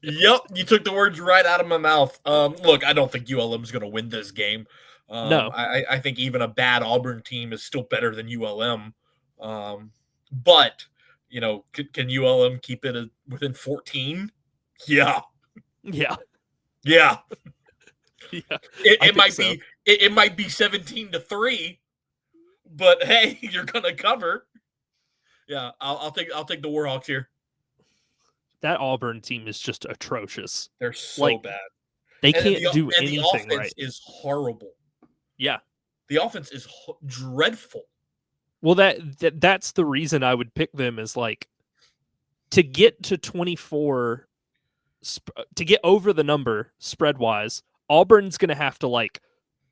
You took the words right out of my mouth. Look, I don't think ULM is going to win this game. No. I think even a bad Auburn team is still better than ULM. But, can ULM keep it within 14? Yeah. Yeah. Yeah. Yeah. It might be it might be 17-3, but hey, you're gonna cover. Yeah, I'll take the Warhawks here. That Auburn team is just atrocious. They're so bad. They can't do anything right. The offense right. is horrible. Yeah. The offense is dreadful. Well, that's the reason I would pick them, is like, to get to 24, to get over the number spread wise, Auburn's going to have to like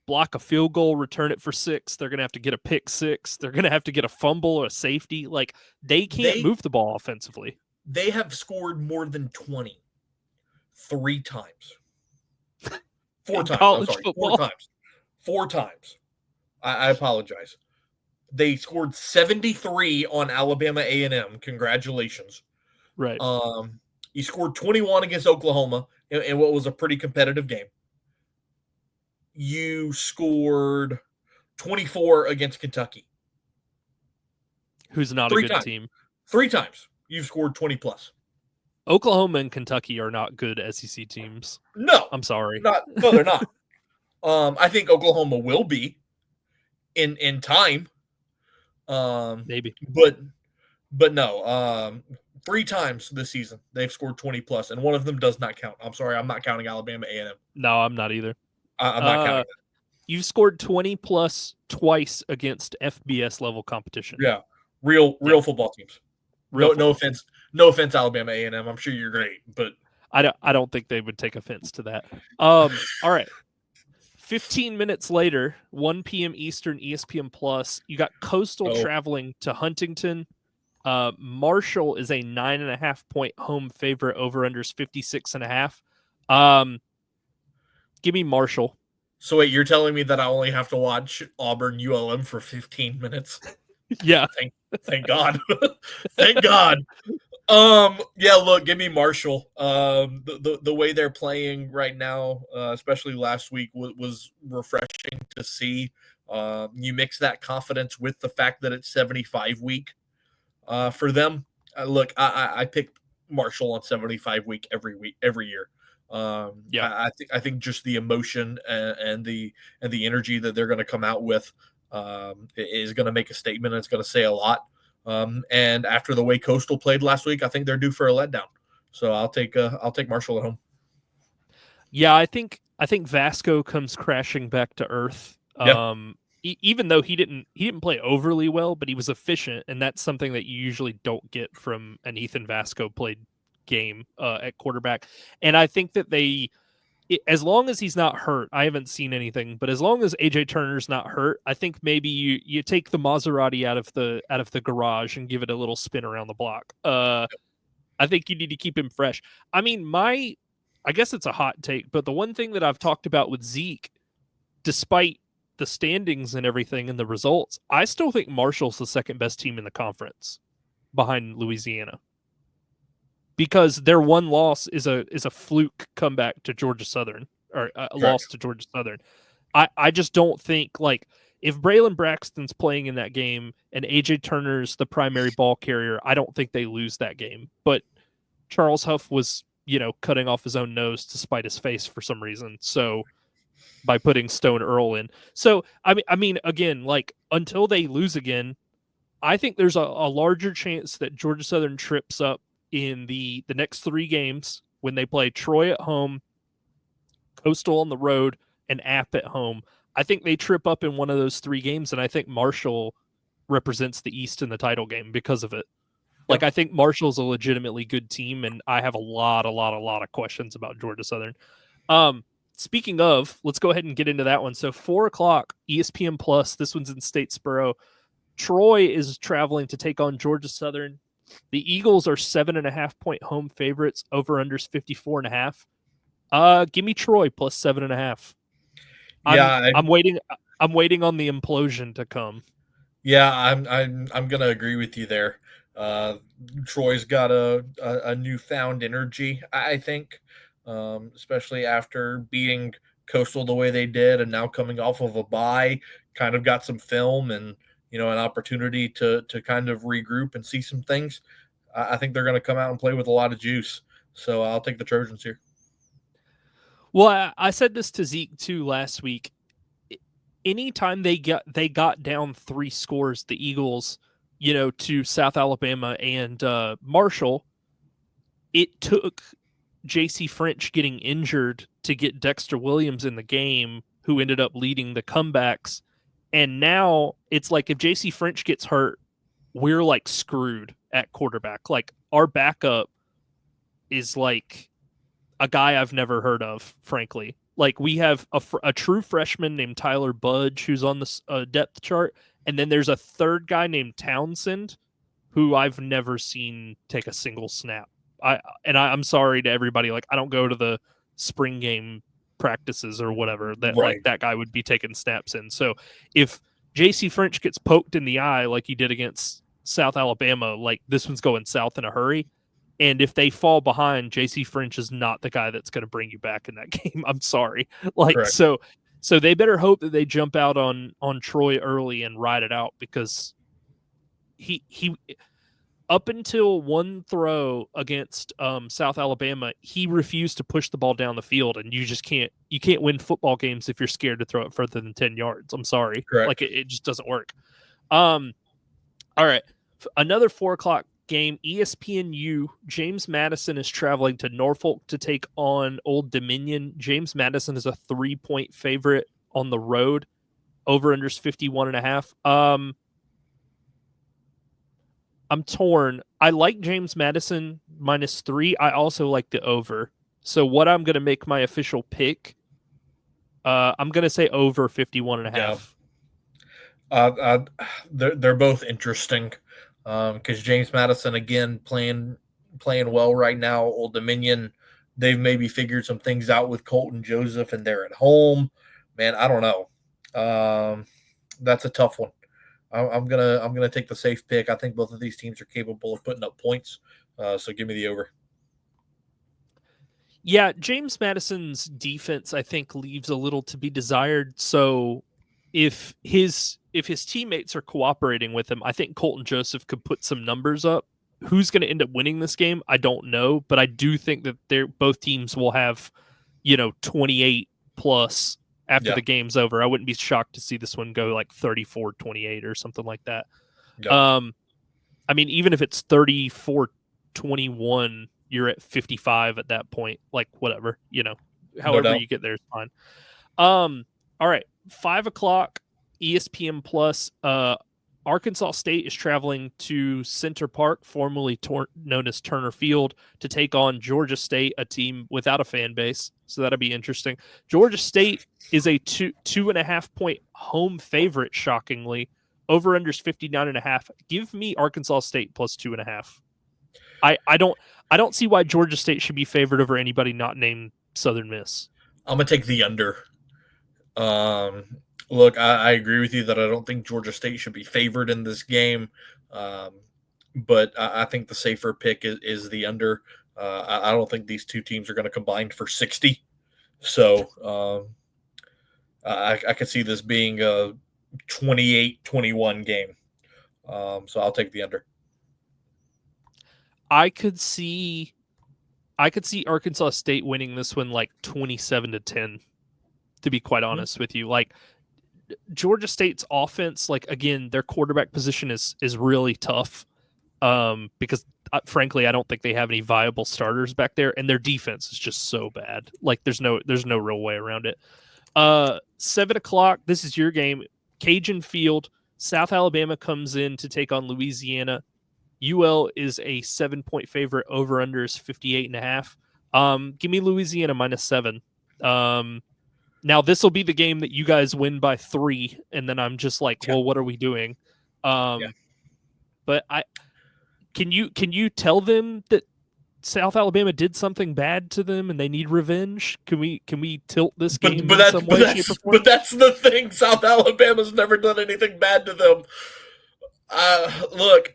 block a field goal, return it for 6. They're going to have to get a pick 6. They're going to have to get a fumble or a safety. Like, they can't move the ball offensively. They have scored more than 20 3 times. 4 times. I'm sorry, football? 4 times. 4 times. I apologize. They scored 73 on Alabama A&M. Congratulations. Right. You scored 21 against Oklahoma in what was a pretty competitive game. You scored 24 against Kentucky, who's not a good team. 3 times you've scored 20 plus. Oklahoma and Kentucky are not good SEC teams. No, I'm sorry. No, they're not. I think Oklahoma will be in time. Maybe, but no. 3 times this season they've scored 20 plus, and one of them does not count. I'm sorry, I'm not counting Alabama A&M. No, I'm not either. I'm not counting that. You've scored 20 plus twice against FBS level competition. Yeah, real football teams. No offense, Alabama A&M. I'm sure you're great, but I don't think they would take offense to that. All right. 15 minutes later, 1 p.m. Eastern, ESPN Plus. You got Coastal traveling to Huntington. Marshall is a 9.5-point home favorite. Over unders 56.5. Give me Marshall. So wait, you're telling me that I only have to watch Auburn ULM for 15 minutes? Yeah. Thank God. Thank God. Yeah, look, give me Marshall. The way they're playing right now, especially last week, was refreshing to see. You mix that confidence with the fact that it's 75 week for them. Look, I pick Marshall on 75 week every year. I think just the emotion and the energy that they're going to come out with is going to make a statement. And it's going to say a lot. And after the way Coastal played last week, I think they're due for a letdown. So I'll take Marshall at home. Yeah, I think Vasco comes crashing back to earth. Yeah, Even though he didn't play overly well, but he was efficient, and that's something that you usually don't get from an Ethan Vasco played game at quarterback. And I think that as long as he's not hurt, I haven't seen anything, but as long as AJ Turner's not hurt, I think maybe you take the Maserati out of the garage and give it a little spin around the block. I think you need to keep him fresh. I mean, I guess it's a hot take, but the one thing that I've talked about with Zeke, despite the standings and everything and the results, I still think Marshall's the second best team in the conference behind Louisiana, because their one loss is a fluke comeback to Georgia Southern, or a loss correct. to Georgia Southern. I just don't think, like, if Braylon Braxton's playing in that game and AJ Turner's the primary ball carrier, I don't think they lose that game. But Charles Huff was, cutting off his own nose to spite his face for some reason. So by putting Stone Earl in. So I mean, again, like, until they lose again, I think there's a larger chance that Georgia Southern trips up in the next three games when they play Troy at home, Coastal on the road, and App at home. I think they trip up in one of those three games, and I think Marshall represents the East in the title game because of it. Like, Yep. I think Marshall's a legitimately good team, and I have a lot of questions about Georgia Southern. Speaking of, let's go ahead and get into that one. So 4 o'clock, ESPN Plus. This one's in Statesboro. Troy is traveling to take on Georgia Southern. The Eagles are 7.5-point home favorites. Over unders 54.5. Give me Troy plus 7.5. Yeah, I'm waiting. I'm waiting on the implosion to come. yeah, I'm gonna agree with you there. Uh, Troy's got a newfound energy, I think, especially after beating Coastal the way they did, and now coming off of a bye, kind of got some film and an opportunity to kind of regroup and see some things. I think they're going to come out and play with a lot of juice. So I'll take the Trojans here. Well, I said this to Zeke too last week. Anytime they got down 3 scores, the Eagles, to South Alabama and Marshall, it took J.C. French getting injured to get Dexter Williams in the game, who ended up leading the comebacks. And now it's like, if J.C. French gets hurt, we're like screwed at quarterback. Like, our backup is like a guy I've never heard of, frankly. Like, we have a true freshman named Tyler Budge who's on the depth chart, and then there's a third guy named Townsend who I've never seen take a single snap. I'm sorry to everybody. Like, I don't go to the spring game practices or whatever that, like, Right. that guy would be taking snaps in. So if J.C. French gets poked in the eye like he did against South Alabama, like, this one's going south in a hurry. And if they fall behind, J.C. French is not the guy that's going to bring you back in that game. I'm sorry. Like, Correct. so they better hope that they jump out on Troy early and ride it out, because he up until one throw against South Alabama, he refused to push the ball down the field, and you can't win football games if you're scared to throw it further than 10 yards. I'm sorry. Like, Correct. it just doesn't work. All right. Another 4 o'clock game, ESPNU. James Madison is traveling to Norfolk to take on Old Dominion. James Madison is a 3-point favorite on the road. Over unders 51.5. I'm torn. I like James Madison -3. I also like the over. So what I'm going to make my official pick, I'm going to say over 51.5. Yeah. They're both interesting because James Madison again playing well right now. Old Dominion, they've maybe figured some things out with Colton Joseph, and they're at home. Man, I don't know. That's a tough one. I'm gonna take the safe pick. I think both of these teams are capable of putting up points. So give me the over. Yeah, James Madison's defense, I think, leaves a little to be desired. So if his teammates are cooperating with him, I think Colton Joseph could put some numbers up. Who's going to end up winning this game? I don't know, but I do think that both teams will have, 28 plus after Yeah. the game's over. I wouldn't be shocked to see this one go like 34-28 or something like that. Yeah. I mean, even if it's 34-21, you're at 55 at that point. Like, whatever, No however doubt. you get there is fine. All right, 5 o'clock, ESPN Plus. Arkansas State is traveling to Center Park, formerly known as Turner Field, to take on Georgia State, a team without a fan base. So that'll be interesting. Georgia State is a 2.5 point home favorite, shockingly. Over unders 59.5. Give me Arkansas State plus 2.5. I don't see why Georgia State should be favored over anybody not named Southern Miss. I'm gonna take the under. Look, I agree with you that I don't think Georgia State should be favored in this game, but I think the safer pick is the under. I don't think these two teams are going to combine for 60. So I could see this being a 28-21 game. So I'll take the under. I could see Arkansas State winning this one like 27-10, to be quite honest with you. Like, Georgia State's offense, like, again, their quarterback position is really tough, because frankly, I don't think they have any viable starters back there, and their defense is just so bad. Like, there's no real way around it. 7 o'clock, this is your game. Cajun Field, South Alabama comes in to take on Louisiana. UL is a 7-point favorite. Over under is 58.5. Give me Louisiana -7. Now this will be the game that you guys win by 3, and then I'm just like, well, what are we doing? But can you tell them that South Alabama did something bad to them and they need revenge? Can we tilt this game in some way, shape, or form? But that's the thing. South Alabama's never done anything bad to them. Look,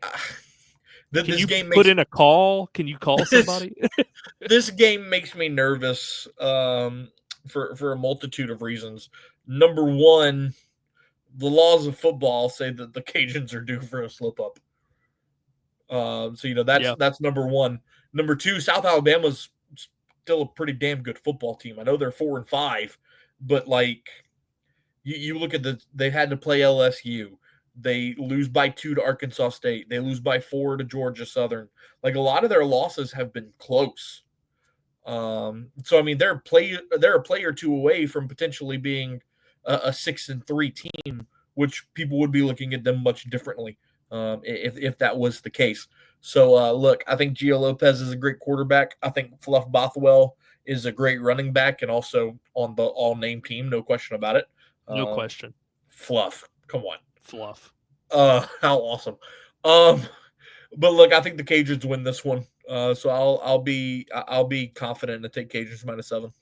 Can you put in a call? Can you call somebody? This game makes me nervous for a multitude of reasons. Number one, the laws of football say that the Cajuns are due for a slip up. So that's number one. Number two, South Alabama's still a pretty damn good football team. I know they're 4-5, but like you look at they had to play LSU. They lose by 2 to Arkansas State. They lose by 4 to Georgia Southern. Like, a lot of their losses have been close. So I mean, they're a play or two away from potentially being a 6-3 team, which people would be looking at them much differently if that was the case. So look, I think Gio Lopez is a great quarterback. I think Fluff Bothwell is a great running back and also on the all-name team, no question about it. No question. Fluff, come on. Fluff. How awesome. But look, I think the Cajuns win this one. So I'll be confident to take Cajuns -7.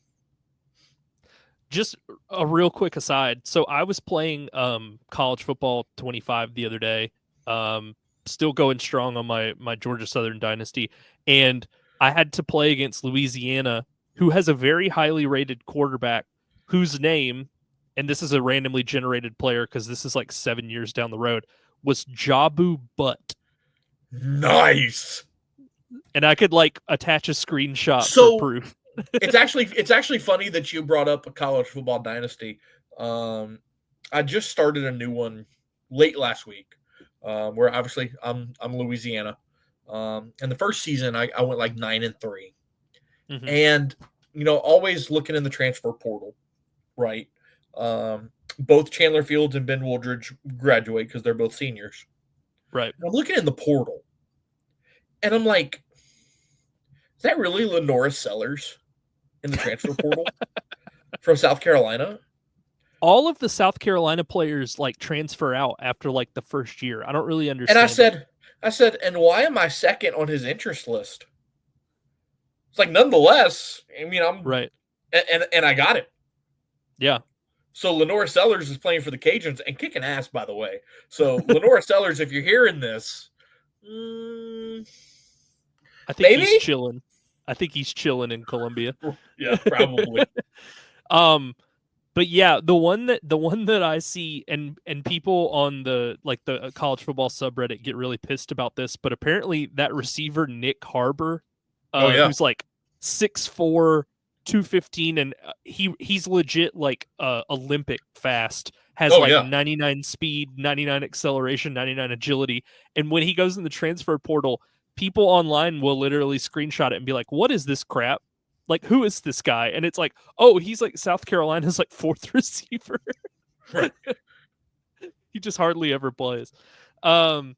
Just a real quick aside. So I was playing college football 25 the other day. Still going strong on my Georgia Southern dynasty, and I had to play against Louisiana, who has a very highly rated quarterback whose name, and this is a randomly generated player because this is like 7 years down the road, was Jabu Butt. Nice. And I could like attach a screenshot for proof. it's actually funny that you brought up a college football dynasty. I just started a new one late last week, where obviously I'm Louisiana. And the first season I went like 9-3. Mm-hmm. And always looking in the transfer portal, right? Both Chandler Fields and Ben Wooldridge graduate because they're both seniors. Right. I'm looking in the portal, and I'm like, is that really Lenora Sellers in the transfer portal from South Carolina? All of the South Carolina players like transfer out after like the first year. I don't really understand. And I said, and why am I second on his interest list? It's like, nonetheless, I mean, I'm right. And I got it. Yeah. So Lenora Sellers is playing for the Cajuns and kicking ass, by the way. So Lenora Sellers, if you're hearing this, I think he's chilling. I think he's chilling in Columbia. Yeah, probably. But yeah, the one that I see, and people on the college football subreddit get really pissed about this, but apparently that receiver Nick Harbor, who's like 6'4", 215, and he's legit like Olympic fast. Has Oh like yeah. 99 speed, 99 acceleration, 99 agility. And when he goes in the transfer portal, people online will literally screenshot it and be like, "What is this crap? Like, who is this guy?" And it's like, "Oh, he's like South Carolina's like fourth receiver." Right. He just hardly ever plays. Um,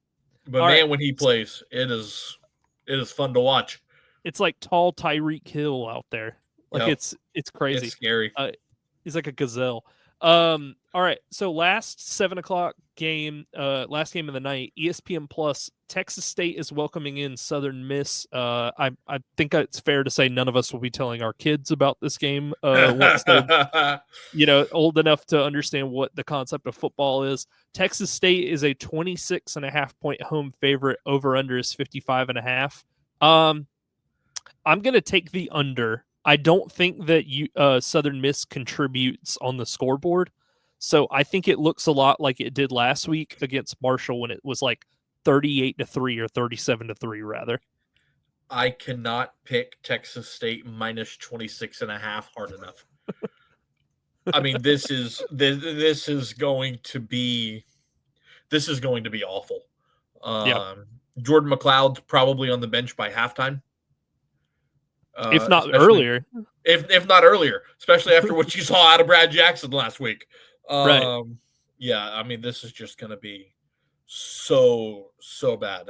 But all right, man, when he plays, it is fun to watch. it's like tall Tyreek Hill out there. Like Yep. it's It's crazy. scary. He's like a gazelle. All right. So last 7 o'clock game, last game of the night, ESPN Plus, Texas State is welcoming in Southern Miss. I think it's fair to say none of us will be telling our kids about this game once they're old enough to understand what the concept of football is. Texas State is a 26.5 point home favorite. Over under is 55.5. I'm going to take the under. I don't think that Southern Miss contributes on the scoreboard. So I think it looks a lot like it did last week against Marshall when it was like 38-3 or 37-3 rather. I cannot pick Texas State minus 26.5 hard enough. I mean, this is going to be awful. Yeah. Jordan McLeod's probably on the bench by halftime. If not Especially earlier. if not earlier, especially after what you saw out of Brad Jackson last week. Right. Yeah, I mean, this is just going to be so bad.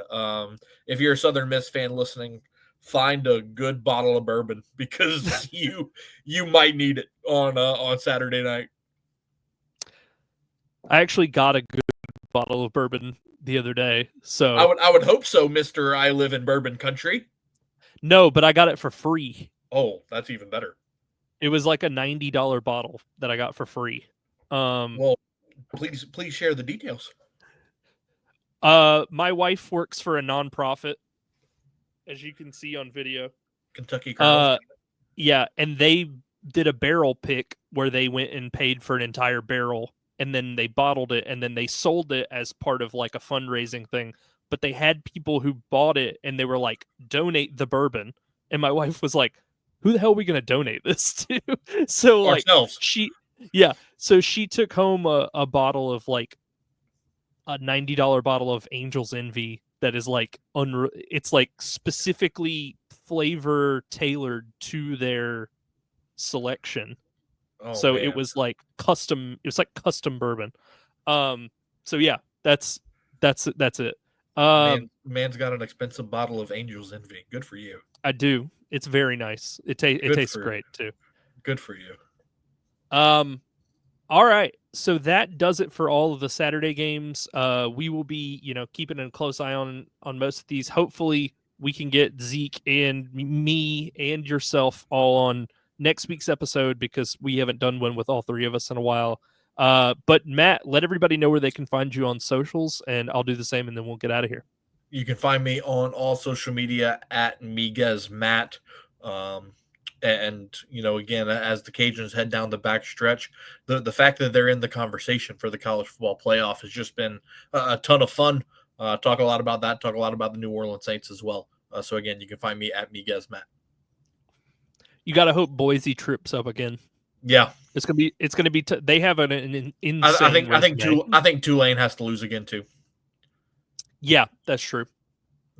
If you're a Southern Miss fan listening, find a good bottle of bourbon because you might need it on Saturday night. I actually got a good bottle of bourbon the other day. So I would hope so, Mr. I live in bourbon country. No, but I got it for free. Oh, that's even better. It was like a $90 bottle that I got for free. Well, please share the details. My wife works for a nonprofit, as you can see on video. Kentucky Colonels. Yeah, and they did a barrel pick where they went and paid for an entire barrel, and then they bottled it, and then they sold it as part of like a fundraising thing. But they had people who bought it, and they were like, "Donate the bourbon," and my wife was like, "Who the hell are we going to donate this to?" So like Ourselves. so she took home a bottle of like a $90 bottle of Angel's Envy that is like it's like specifically flavor tailored to their selection. Oh, So man. it was like custom bourbon. So yeah, that's it. Man's got an expensive bottle of Angel's Envy. Good for you. I do. It's very nice. It tastes great too. Good for you. All right. So that does it for all of the Saturday games. We will be, keeping a close eye on most of these. Hopefully we can get Zeke and me and yourself all on next week's episode because we haven't done one with all three of us in a while. But Matt, let everybody know where they can find you on socials, and I'll do the same, and then we'll get out of here. You can find me on all social media at Miguez Matt. And again, as the Cajuns head down the back stretch, the fact that they're in the conversation for the college football playoff has just been a ton of fun. Talk a lot about that. Talk a lot about the New Orleans Saints as well. So again, you can find me at Miguez Matt. You got to hope Boise trips up again. Yeah, it's gonna be. They have an insane. I think Tulane has to lose again too. Yeah, that's true.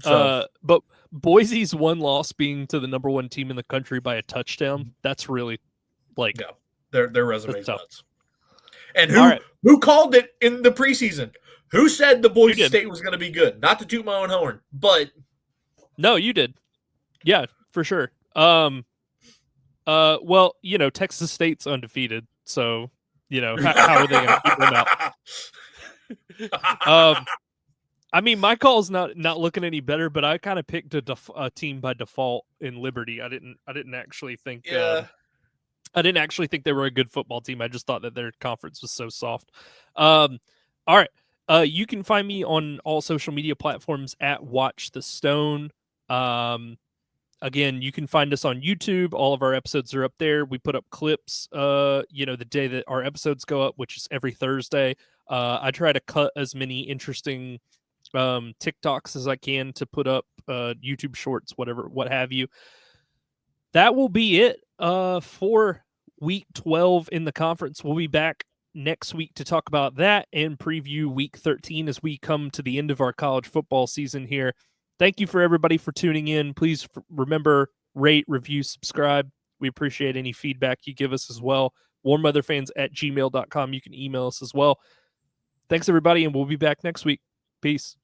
So, but Boise's one loss being to the number one team in the country by a touchdown, that's really like their resume's nuts. And who called it in the preseason? Who said the Boise State was going to be good? Not to toot my own horn, but no, you did. Yeah, for sure. Well, Texas State's undefeated, so how are they going to keep them out? I mean, my call's not looking any better, but I kind of picked a team by default in Liberty. I didn't actually think. Yeah. I didn't actually think they were a good football team. I just thought that their conference was so soft. All right. You can find me on all social media platforms at Watch the Stone. Again, you can find us on YouTube. All of our episodes are up there. We put up clips, the day that our episodes go up, which is every Thursday. I try to cut as many interesting TikToks as I can to put up YouTube shorts, what have you. That will be it. For week 12 in the conference. We'll be back next week to talk about that and preview week 13 as we come to the end of our college football season here. Thank you for everybody for tuning in. Please remember, rate, review, subscribe. We appreciate any feedback you give us as well. warmmotherfans@gmail.com. You can email us as well. Thanks, everybody, and we'll be back next week. Peace.